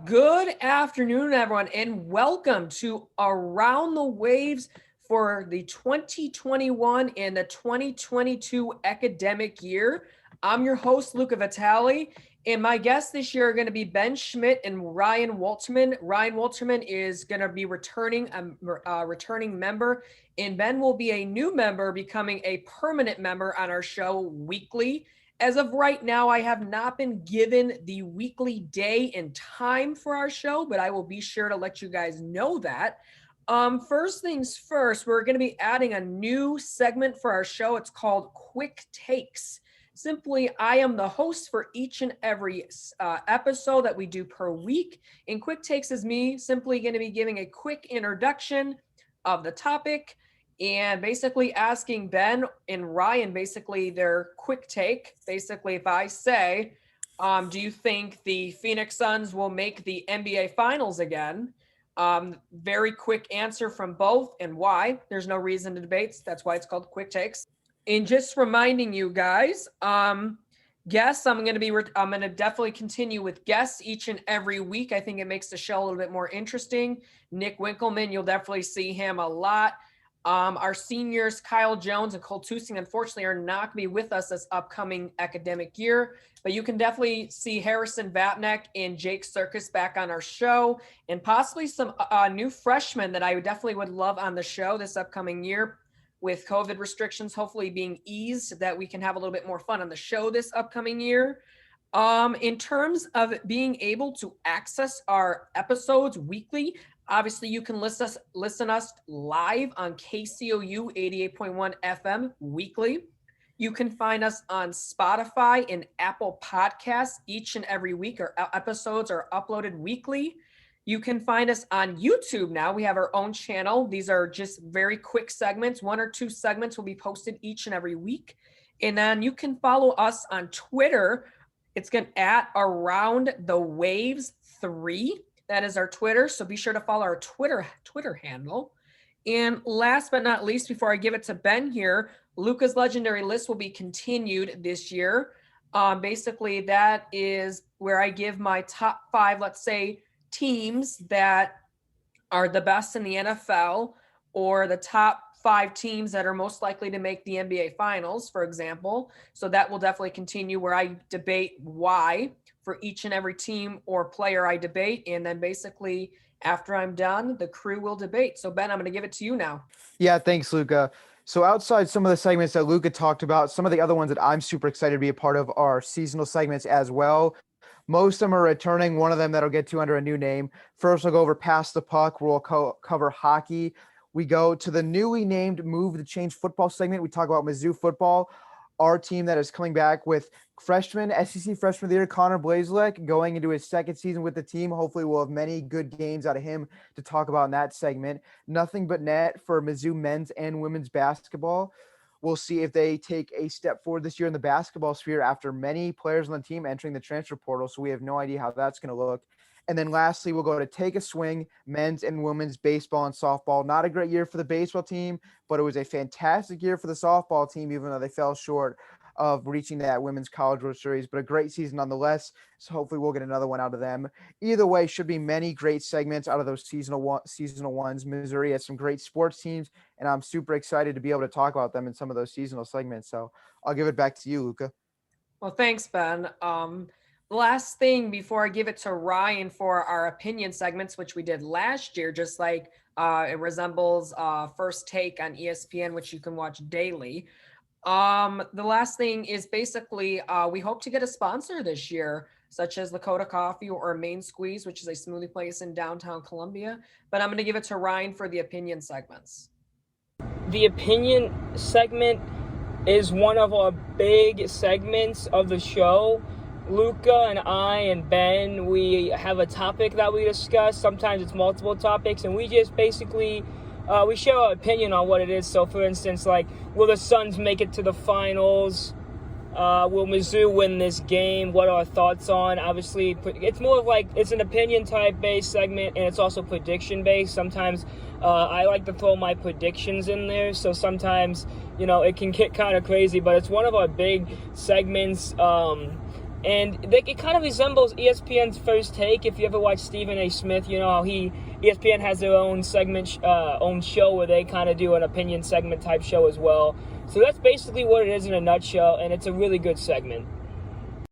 Good afternoon, everyone, and welcome to Around the Waves for the 2021 and the 2022 academic year. I'm your host, Luca Vitale, and my guests this year are going to be Ben Schmidt and Ryan Waelterman. Ryan Waelterman is going to be returning member, and Ben will be a new member, becoming a permanent member on our show weekly. As of right now, I have not been given the weekly day and time for our show, but I will be sure to let you guys know that. First things first, we're going to be adding a new segment for our show. It's called Quick Takes. Simply, I am the host for each and every episode that we do per week. And Quick Takes is me simply going to be giving a quick introduction of the topic and basically asking Ben and Ryan basically their quick take. Basically, if I say, do you think the Phoenix Suns will make the NBA Finals again? Very quick answer from both and why. There's no reason to debate. That's why it's called Quick Takes. And just reminding you guys, guests, I'm going to definitely continue with guests each and every week. I think it makes the show a little bit more interesting. Nick Winkleman, you'll definitely see him a lot. Our seniors, Kyle Jones and Cole Tusing, unfortunately, are not going to be with us this upcoming academic year, but you can definitely see Harrison Vapnek and Jake Circus back on our show, and possibly some new freshmen that I definitely would love on the show this upcoming year with COVID restrictions hopefully being eased, that we can have a little bit more fun on the show this upcoming year. In terms of being able to access our episodes weekly, obviously, you can listen us live on KCOU 88.1 FM weekly. You can find us on Spotify and Apple Podcasts each and every week. Our episodes are uploaded weekly. You can find us on YouTube now. We have our own channel. These are just very quick segments. 1 or 2 segments will be posted each and every week. And then you can follow us on Twitter. It's at Around the Waves 3. That is our Twitter, so be sure to follow our Twitter handle. And last but not least, before I give it to Ben here, Luca's Legendary List will be continued this year. Basically, that is where I give my top 5, let's say, teams that are the best in the NFL, or the top 5 teams that are most likely to make the NBA Finals, for example. So that will definitely continue, where I debate why for each and every team or player I debate. And then basically after I'm done, the crew will debate. So Ben, I'm going to give it to you now. Yeah, thanks, Luca. So outside some of the segments that Luca talked about, some of the other ones that I'm super excited to be a part of are seasonal segments as well. Most of them are returning. One of them that I'll get to under a new name. First, I'll go over Pass the Puck, where we'll cover hockey. We go to the newly named Move the Change football segment. We talk about Mizzou football, our team that is coming back with SEC freshman of the year, Connor Blazlek, going into his second season with the team. Hopefully we'll have many good games out of him to talk about in that segment. Nothing but net for Mizzou men's and women's basketball. We'll see if they take a step forward this year in the basketball sphere after many players on the team entering the transfer portal. So we have no idea how that's going to look. And then lastly, we'll go to Take a Swing, men's and women's baseball and softball. Not a great year for the baseball team, but it was a fantastic year for the softball team, even though they fell short of reaching that Women's College World Series, but a great season nonetheless. So hopefully we'll get another one out of them. Either way, should be many great segments out of those seasonal ones. Missouri has some great sports teams, and I'm super excited to be able to talk about them in some of those seasonal segments. So I'll give it back to you, Luca. Well, thanks, Ben. Last thing before I give it to Ryan for our opinion segments, which we did last year, just like it resembles First Take on ESPN, which you can watch daily. The last thing is basically we hope to get a sponsor this year, such as Lakota Coffee or Main Squeeze, which is a smoothie place in downtown Columbia. But I'm going to give it to Ryan for the opinion segments. The opinion segment is one of our big segments of the show. Luca and I and Ben, we have a topic that we discuss. Sometimes it's multiple topics, and we just basically we share our opinion on what it is. So, for instance, like, will the Suns make it to the finals? Will Mizzou win this game? What are our thoughts on? Obviously, it's more of like, it's an opinion type based segment, and it's also prediction based. Sometimes I like to throw my predictions in there. So sometimes, it can get kind of crazy, but it's one of our big segments. And it kind of resembles ESPN's First Take. If you ever watch Stephen A. Smith, you know how ESPN has their own segment, own show where they kind of do an opinion segment type show as well. So that's basically what it is in a nutshell, and it's a really good segment.